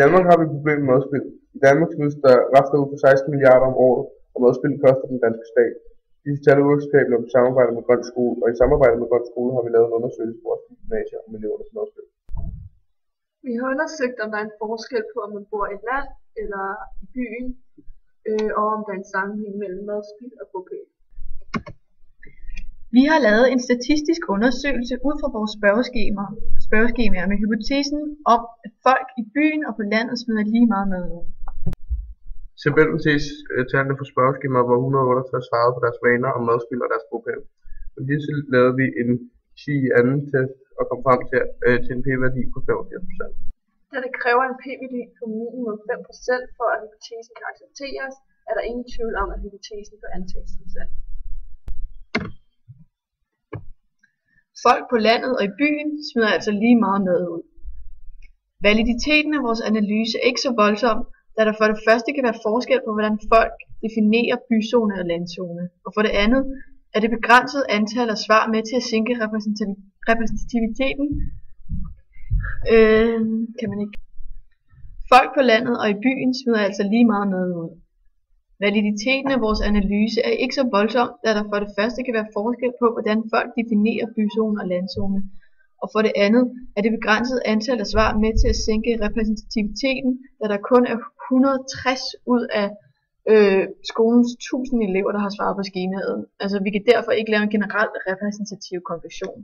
Danmark har vi et problem med madspild. I Danmark smides der rester ud for 16 milliarder om året, og madspild koster den danske stat. Disse tal er uacceptable om samarbejde med Grøn Skole, og i samarbejde med Grøn Skole har vi lavet en undersøgelse på vores gymnasier om millioners madspild. Vi har undersøgt, om der er en forskel på, om man bor i et land eller i byen, og om der er en sammenhæng mellem madspild og bopæl. Vi har lavet en statistisk undersøgelse ud fra vores spørgeskemaer med hypotesen om, at folk i byen og på landet smider lige meget mad ud. Tabellen ses tallene fra spørgeskemaet, hvor 168 svarede på deres vaner om madspild og deres bopæl. Med disse lavede vi en anden test og kom frem til en p-værdi på 85%. Da det kræver en p-værdi på minimum 5% for at hypotesen kan accepteres, er der ingen tvivl om, at hypotesen bør antages som sand. Folk på landet og i byen smider altså lige meget mad ud. Validiteten af vores analyse er ikke så voldsom, da der for det første kan være forskel på, hvordan folk definerer byzone og landzone, og for det andet er det begrænsede antal af svar med til at sænke repræsentativiteten. Folk på landet og i byen smider altså lige meget mad ud. Validiteten af vores analyse er ikke så voldsom, da der for det første kan være forskel på, hvordan folk definerer byzone og landzone, og for det andet er det begrænsede antal af svar med til at sænke repræsentativiteten, da der kun er 160 ud af skolens 1000 elever, der har svaret på skemaet. Altså vi kan derfor ikke lave en generel repræsentativ konklusion.